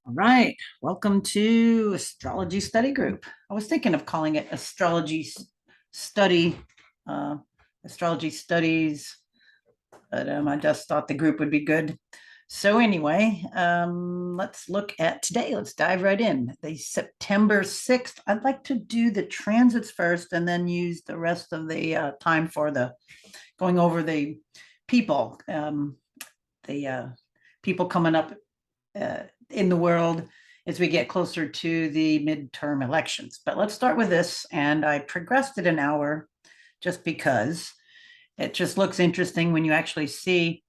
All right, welcome to Astrology Study Group. I was thinking of calling it Study, uh, Astrology Studies, but I just thought the group would be good. So anyway, let's look at today. Let's dive right in. The September 6th. I'd like to do the transits first and then use the rest of the time for the going over the people, the people coming up in the world as we get closer to the midterm elections. But let's start with this. And I progressed it an hour just because it just looks interesting when you actually see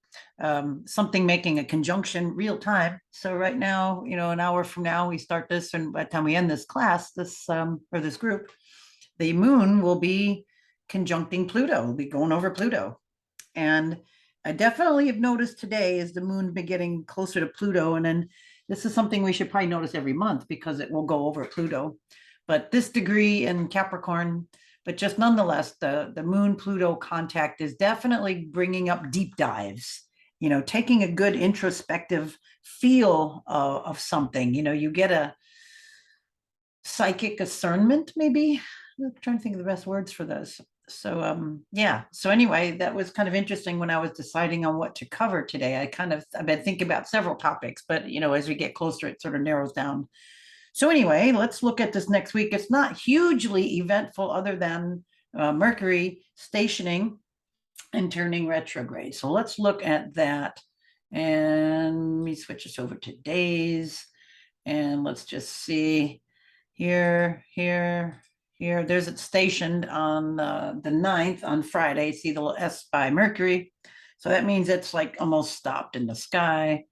something making a conjunction real time. So right now, an hour from now, we start this, and by the time we end this class, or this group, the moon will be conjuncting Pluto. We'll be going over Pluto. And I definitely have noticed today as the moon been getting closer to Pluto, and then this is something we should probably notice every month because it will go over Pluto. But this degree in Capricorn, but just nonetheless, the moon Pluto contact is definitely bringing up deep dives, taking a good introspective feel of something. You get a psychic discernment, maybe. I'm trying to think of the best words for this. So yeah, so anyway, that was kind of interesting when I was deciding on what to cover today. I've been thinking about several topics, but as we get closer, it sort of narrows down. So anyway, let's look at this next week. It's not hugely eventful other than Mercury stationing and turning retrograde. So let's look at that. And let me switch this over to days. And let's just see here. There's it stationed on the 9th on Friday. See the little S by Mercury. So that means it's like almost stopped in the sky.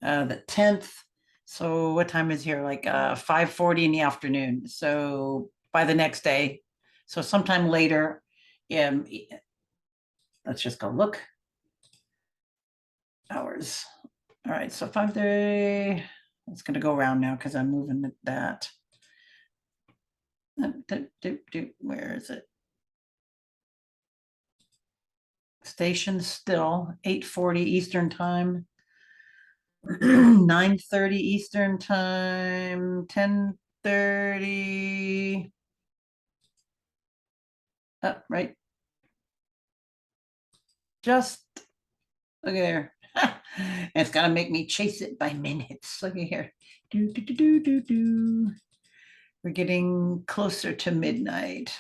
The 10th. So what time is here? Like 5:40 in the afternoon. So by the next day. So sometime later, let's just go look. Hours. All right, so 5:30. It's going to go around now because I'm moving that. Where is it? Station still 8:40 Eastern time. 9:30 Eastern time, 10:30. Right. Just look at there. It's gonna make me chase it by minutes. Look at here. We're getting closer to midnight.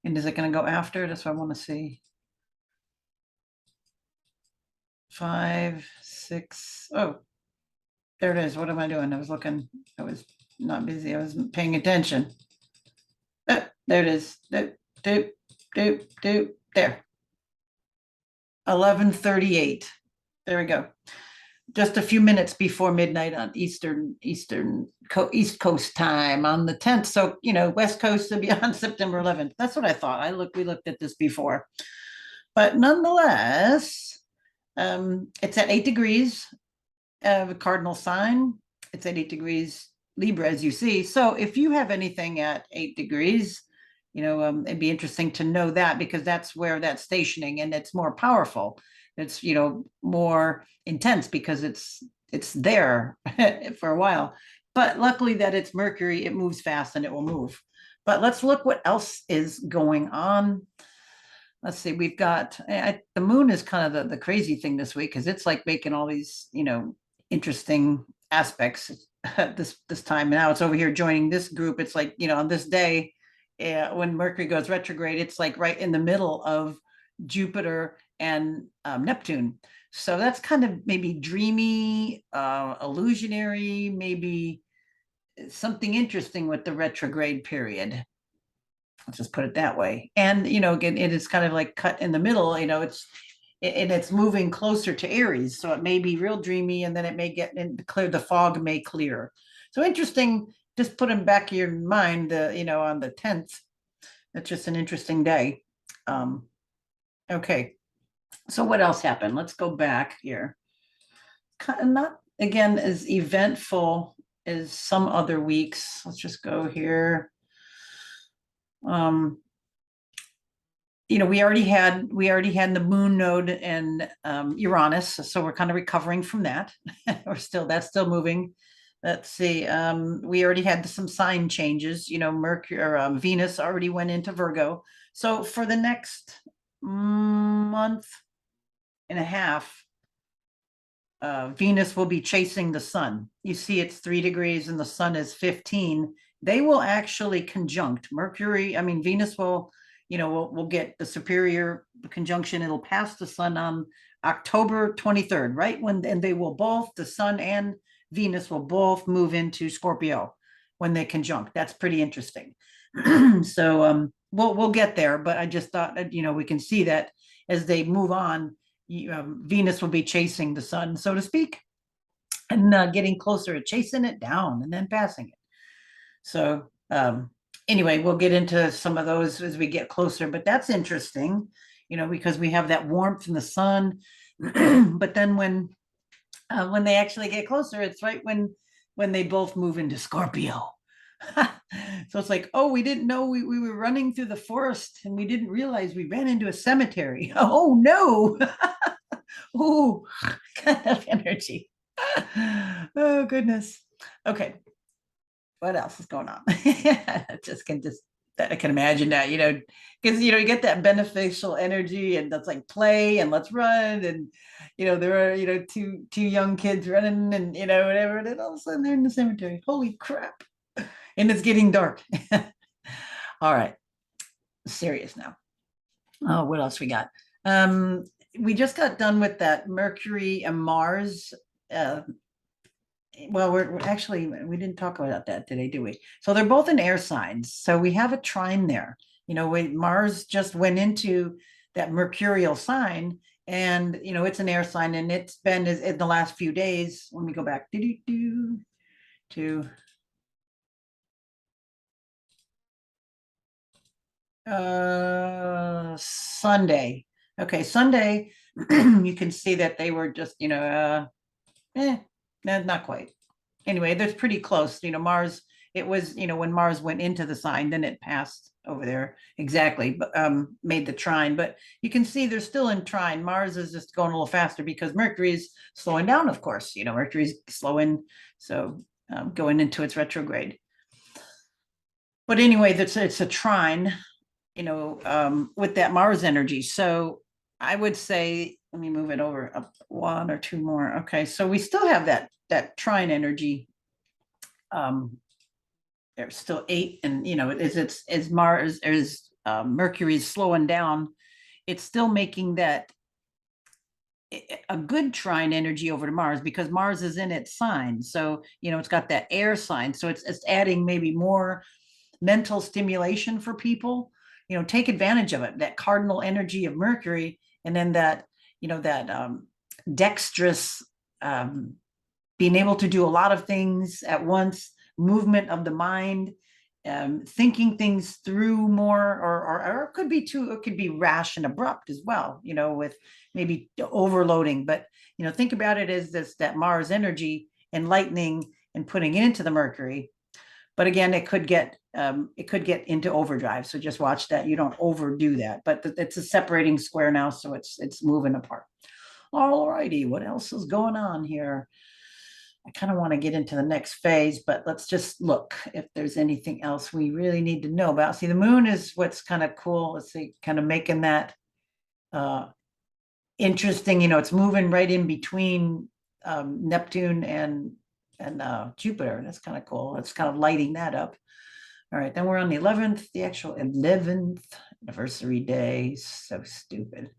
And is it gonna go after? That's what I want to see. 5, 6. Oh, there it is. What am I doing? I was looking. I was not busy. I wasn't paying attention. There it is. There. 11:38. There we go. Just a few minutes before midnight on East Coast time on the 10th. So, West Coast will be on September 11th. That's what I thought. We looked at this before. But nonetheless, it's at 8 degrees of a cardinal sign. It's at 8 degrees Libra, as you see. So if you have anything at 8 degrees, it'd be interesting to know that because that's where that's stationing and it's more powerful. It's, more intense because it's there for a while. But luckily that it's Mercury, it moves fast and it will move. But let's look what else is going on. Let's see, we've got the moon is kind of the crazy thing this week because it's like making all these, interesting aspects this time. Now it's over here joining this group. It's like, on this day, when Mercury goes retrograde, it's like right in the middle of Jupiter and Neptune. So that's kind of maybe dreamy, illusionary, maybe something interesting with the retrograde period. Let's just put it that way. And, again, it is kind of like cut in the middle, it's moving closer to Aries. So it may be real dreamy and then it may get clear, the fog may clear. So interesting, just put them back in your mind, on the 10th. That's just an interesting day. Okay. So what else happened? Let's go back here. Kind of not, again, as eventful as some other weeks. Let's just go here. We already had the moon node and Uranus, so we're kind of recovering from that. That's still moving. Let's see. We already had some sign changes. Mercury or Venus already went into Virgo. So for the next month and a half, Venus will be chasing the sun. You see, it's 3 degrees and the sun is 15. They will actually conjunct Mercury. I mean, Venus will, will get the superior conjunction. It'll pass the sun on October 23rd, right? And they will both, the sun and Venus will both move into Scorpio when they conjunct. That's pretty interesting. So we'll get there, but I just thought that, we can see that as they move on, Venus will be chasing the sun, so to speak, and getting closer, chasing it down and then passing it. So anyway, we'll get into some of those as we get closer, but that's interesting, because we have that warmth in the sun. But then when they actually get closer, it's right when they both move into Scorpio. So it's like, oh, we didn't know we were running through the forest and we didn't realize we ran into a cemetery. Oh no. Oh, kind of energy. Oh goodness. Okay. What else is going on? I can imagine that, because you get that beneficial energy and that's like play and let's run and there are two young kids running and whatever, and then all of a sudden they're in the cemetery. Holy crap. And it's getting dark. All right. Serious now. Oh, what else we got? We just got done with that Mercury and Mars. Well, we're actually, we didn't talk about that today, do we? So they're both in air signs. So we have a trine there. Mars just went into that mercurial sign, and it's an air sign, and it's been in the last few days. Let me go back to Sunday. Okay, Sunday, you can see that they were just, not quite. Anyway, that's pretty close. Mars, it was, when Mars went into the sign, then it passed over there exactly, but made the trine. But you can see they're still in trine. Mars is just going a little faster because Mercury's slowing down, of course. Mercury's slowing, so going into its retrograde. But anyway, it's a trine, with that Mars energy. So I would say, let me move it over up one or two more. Okay, so we still have that trine energy. There's still 8, and as Mars, as Mercury's slowing down, it's still making that a good trine energy over to Mars because Mars is in its sign. So it's got that air sign, so it's adding maybe more mental stimulation for people. Take advantage of it, that cardinal energy of Mercury, and then that dexterous, being able to do a lot of things at once, movement of the mind, thinking things through more, or it could be rash and abrupt as well, with maybe overloading. But think about it as that Mars energy enlightening and putting it into the Mercury. But again, it could get into overdrive. So just watch that you don't overdo that. But it's a separating square now, so it's moving apart. All righty, what else is going on here? I kind of want to get into the next phase, but let's just look if there's anything else we really need to know about. See, the moon is what's kind of cool. Let's see, kind of making that interesting. It's moving right in between Neptune and Jupiter. That's kind of cool. It's kind of lighting that up. All right, then we're on the 11th, the actual 11th anniversary day. So stupid.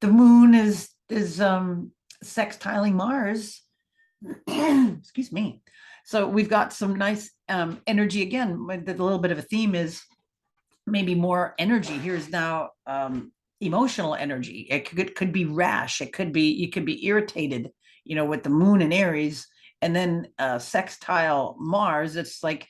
The moon is sextiling Mars. Excuse me. So we've got some nice energy again. The little bit of a theme is maybe more energy. Here's now emotional energy. It could be rash. You could be irritated, with the moon in Aries, and then sextile Mars. It's like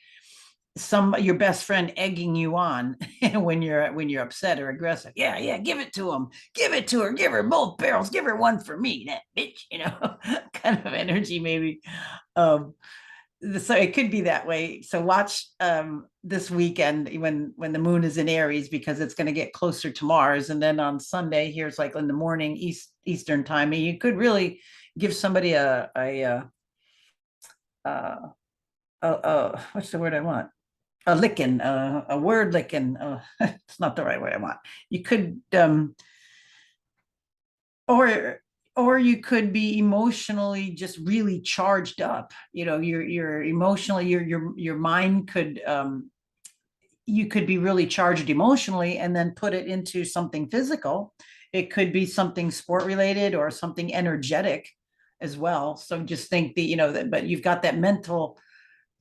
your best friend egging you on when you're upset or aggressive. Yeah, give it to him, give it to her, give her both barrels, give her one for me, that bitch, kind of energy maybe. so it could be that way. So watch this weekend when the moon is in Aries, because it's going to get closer to Mars, and then on Sunday here's like in the morning Eastern time, and you could really give somebody uh, what's the word I want? A licking, a word licking. It's not the right word I want. You could or or you could be emotionally just really charged up. You're emotionally, your mind could you could be really charged emotionally and then put it into something physical. It could be something sport related or something energetic as well. So just think that, that, but you've got that mental,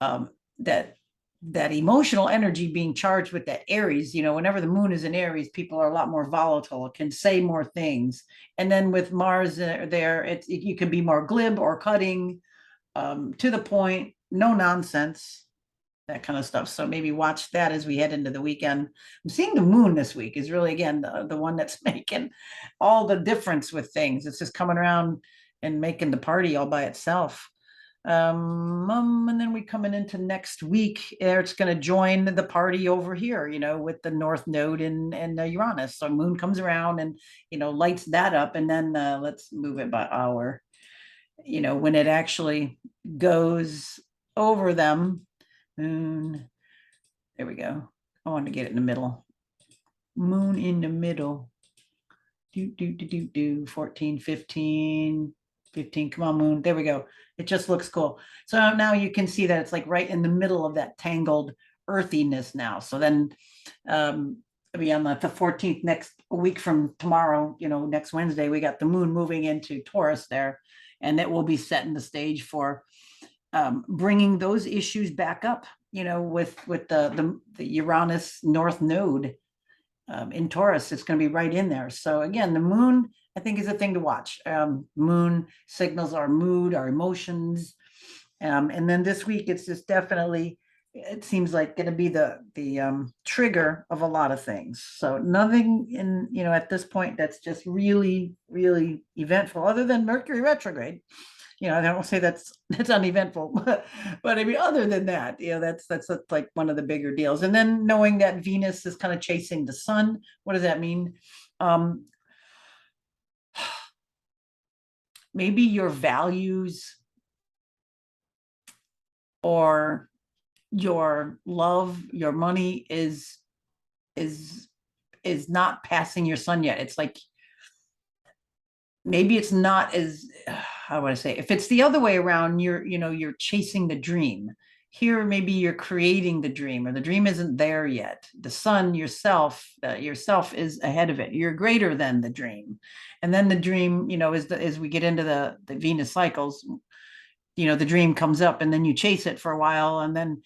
um, that that emotional energy being charged with that Aries. Whenever the moon is in Aries, people are a lot more volatile, can say more things. And then with Mars there, you can be more glib or cutting, to the point, no nonsense, that kind of stuff. So maybe watch that as we head into the weekend. I'm seeing the moon this week is really, again, the one that's making all the difference with things. It's just coming around and making the party all by itself. And then we coming into next week, it's going to join the party over here, with the North Node and Uranus. So moon comes around and, lights that up. And then let's move it by hour. When it actually goes over them, moon, there we go. I want to get it in the middle. Moon in the middle. 14, 15, 15. Come on, moon. There we go. It just looks cool. So now you can see that it's like right in the middle of that tangled earthiness now. So then it'll be on the 14th, next week from tomorrow, next Wednesday, we got the moon moving into Taurus there, and it will be setting the stage for bringing those issues back up, with the Uranus North Node in Taurus. It's going to be right in there. So again, the moon, I think, is a thing to watch. Moon signals our mood, our emotions. And then this week, it's just definitely, it seems like going to be the trigger of a lot of things. So nothing at this point that's just really, really eventful, other than Mercury retrograde. I don't say that's uneventful, but I mean, other than that, that's like one of the bigger deals. And then knowing that Venus is kind of chasing the sun, what does that mean? Um, Maybe your values or your love, your money is is not passing your sun yet. It's like, maybe it's not as, how would I say, if it's the other way around, you're chasing the dream. Here maybe you're creating the dream, or the dream isn't there yet. The sun yourself is ahead of it. You're greater than the dream. And then the dream, as we get into the Venus cycles, the dream comes up, and then you chase it for a while, and then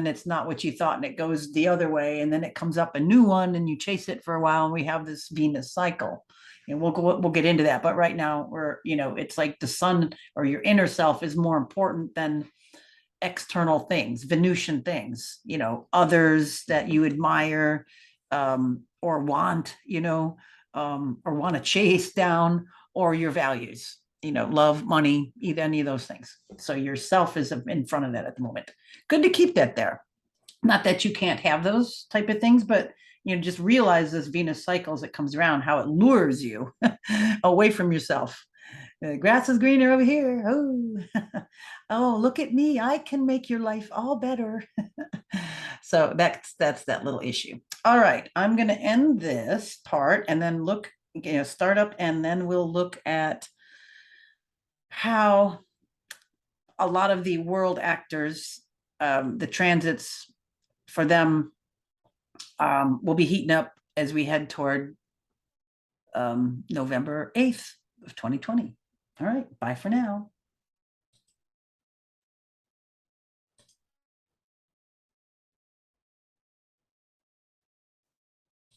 it's not what you thought, and it goes the other way, and then it comes up a new one, and you chase it for a while, and we have this Venus cycle. And we'll get into that, but right now it's like the sun, or your inner self, is more important than external things, Venusian things, others that you admire, or want, or want to chase down, or your values, love, money, either any of those things. So yourself is in front of that at the moment. Good to keep that there. Not that you can't have those type of things, but just realize this Venus cycle as it comes around, how it lures you away from yourself. The grass is greener over here. Oh, oh, look at me. I can make your life all better. So that's that little issue. All right, I'm going to end this part and then start up, and then we'll look at how a lot of the world actors, the transits for them, will be heating up as we head toward November 8th of 2020. All right, bye for now.